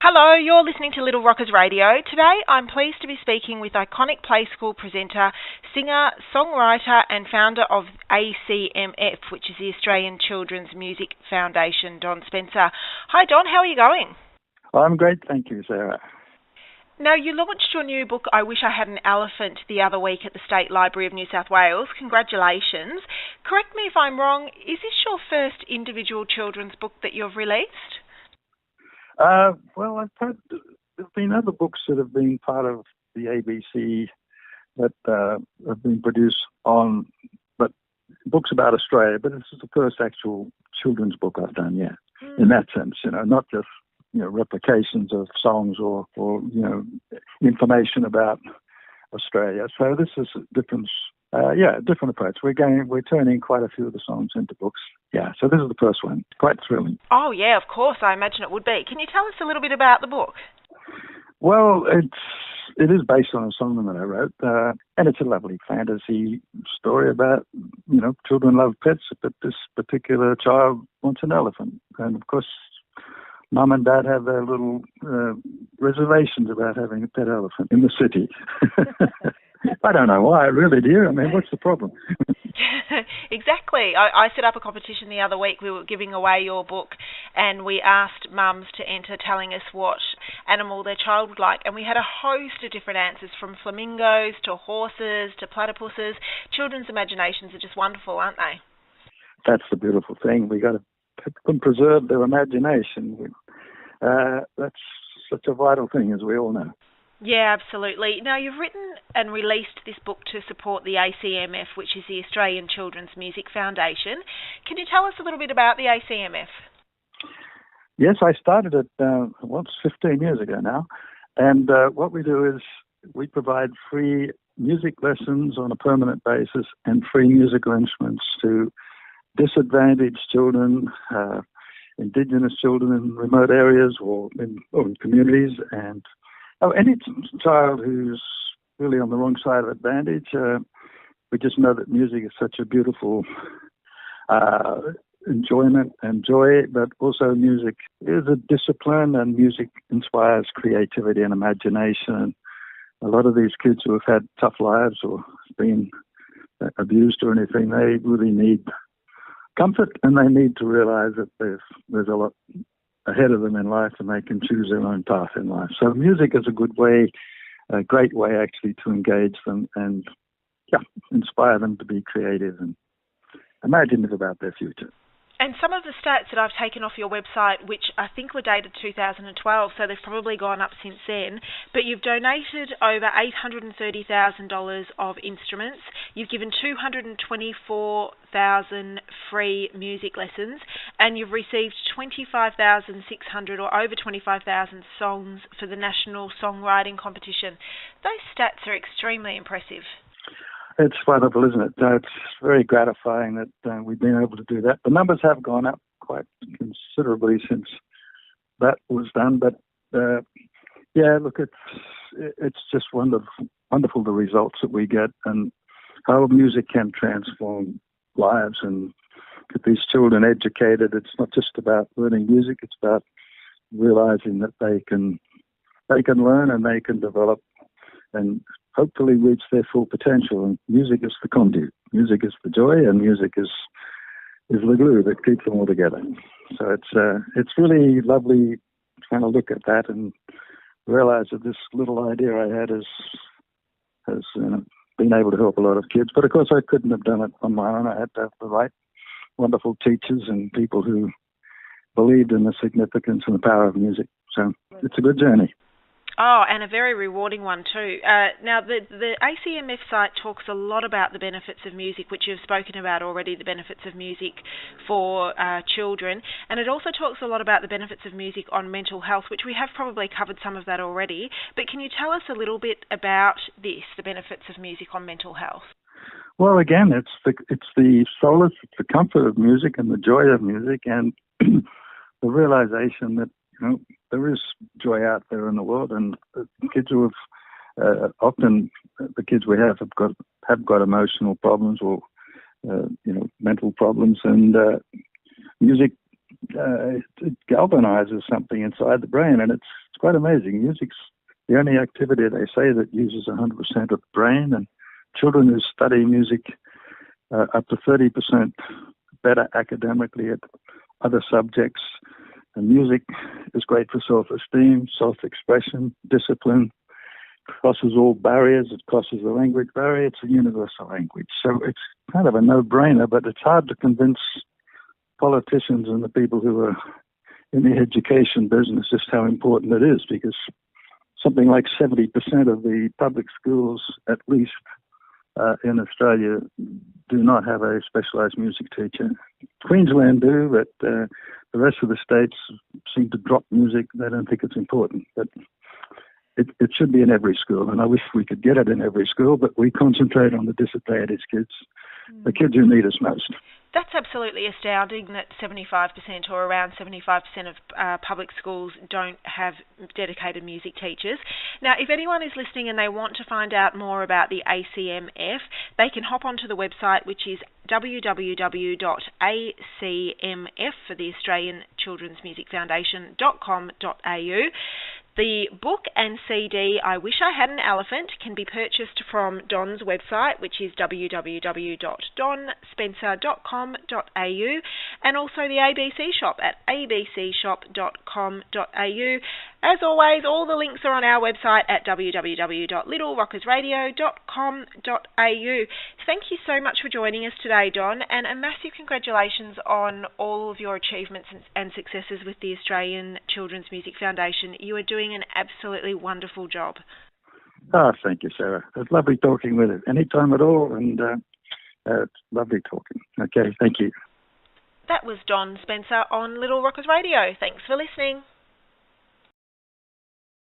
Hello, you're listening to Little Rockers Radio. Today I'm pleased to be speaking with iconic Play School presenter, singer, songwriter and founder of ACMF, which is the Australian Children's Music Foundation, Don Spencer. Hi Don, how are you going? I'm great, thank you, Sarah. Now, you launched your new book, I Wish I Had an Elephant, the other week at the State Library of New South Wales. Congratulations. Correct me if I'm wrong, is this your first individual children's book that you've released? Well, there's been other books that have been part of the ABC that have been produced but books about Australia, but this is the first actual children's book I've done, in that sense, not just, replications of songs or information about Australia. So this is a different approach. We're turning quite a few of the songs into books. Yeah, so this is the first one. Quite thrilling. Oh, yeah, of course. I imagine it would be. Can you tell us a little bit about the book? Well, it is based on a song that I wrote, and it's a lovely fantasy story about, children love pets, but this particular child wants an elephant. And, of course, Mum and Dad have their little reservations about having a pet elephant in the city. I don't know why, really, do you? I mean, what's the problem? Exactly. I set up a competition the other week. We were giving away your book and we asked mums to enter telling us what animal their child would like. And we had a host of different answers, from flamingos to horses to platypuses. Children's imaginations are just wonderful, aren't they? That's the beautiful thing. We got to preserve their imagination. That's such a vital thing, as we all know. Yeah, absolutely. Now, you've written and released this book to support the ACMF, which is the Australian Children's Music Foundation. Can you tell us a little bit about the ACMF? Yes, I started it, 15 years ago now. And what we do is we provide free music lessons on a permanent basis and free musical instruments to disadvantaged children, Indigenous children in remote areas or in communities, and any child who's really on the wrong side of advantage. We just know that music is such a beautiful enjoyment and joy, but also music is a discipline, and music inspires creativity and imagination. A lot of these kids who have had tough lives or been abused or anything, they really need comfort, and they need to realize that there's a lot ahead of them in life, and they can choose their own path in life. So music is a great way actually to engage them and inspire them to be creative and imaginative about their future. And some of the stats that I've taken off your website, which I think were dated 2012, so they've probably gone up since then, but you've donated over $830,000 of instruments. You've given 224,000 free music lessons, and you've received 25,600 or over 25,000 songs for the National Songwriting Competition. Those stats are extremely impressive. It's wonderful, isn't it? It's very gratifying that we've been able to do that. The numbers have gone up quite considerably since that was done. But look, it's just wonderful the results that we get and how music can transform lives and get these children educated. It's not just about learning music; it's about realizing that they can learn and they can develop and hopefully reach their full potential. And music is the conduit. Music is the joy, and music is the glue that keeps them all together. So it's really lovely trying to look at that and realize that this little idea I had has been able to help a lot of kids. But of course, I couldn't have done it on my own. I had to have the right, wonderful teachers and people who believed in the significance and the power of music. So it's a good journey. Oh, and a very rewarding one too. Now, the ACMF site talks a lot about the benefits of music, which you've spoken about already, the benefits of music for children. And it also talks a lot about the benefits of music on mental health, which we have probably covered some of that already. But can you tell us a little bit about this, the benefits of music on mental health? Well, again, it's the solace, it's the comfort of music and the joy of music, and the realization that there is joy out there in the world, and kids who have often the kids we have got emotional problems or mental problems, and music it galvanizes something inside the brain, and it's It's quite amazing. Music's the only activity, they say, that uses 100% of the brain, and children who study music up to 30% better academically at other subjects. And music is great for self-esteem, self-expression, discipline, crosses all barriers. It crosses the language barrier. It's a universal language. So it's kind of a no-brainer, but it's hard to convince politicians and the people who are in the education business just how important it is, because something like 70% of the public schools, at least in Australia, do not have a specialised music teacher. Queensland do, but the rest of the states seem to drop music. They don't think it's important. But it should be in every school, and I wish we could get it in every school, but we concentrate on the disadvantaged kids, the kids who need us most. That's absolutely astounding that 75% or around 75% of public schools don't have dedicated music teachers. Now, if anyone is listening and they want to find out more about the ACMF, they can hop onto the website, which is www.acmf, for the Australian Children's Music Foundation.com.au. The book and CD, I Wish I Had an Elephant, can be purchased from Don's website, which is www.donspencer.com.au, and also the ABC shop at abcshop.com.au. As always, all the links are on our website at www.littlerockersradio.com.au. Thank you so much for joining us today, Don, and a massive congratulations on all of your achievements and successes with the Australian Children's Music Foundation. You are doing an absolutely wonderful job. Oh, thank you, Sarah. It's lovely talking with you. Anytime at all, and it's lovely talking. Okay, thank you. That was Don Spencer on Little Rockers Radio. Thanks for listening.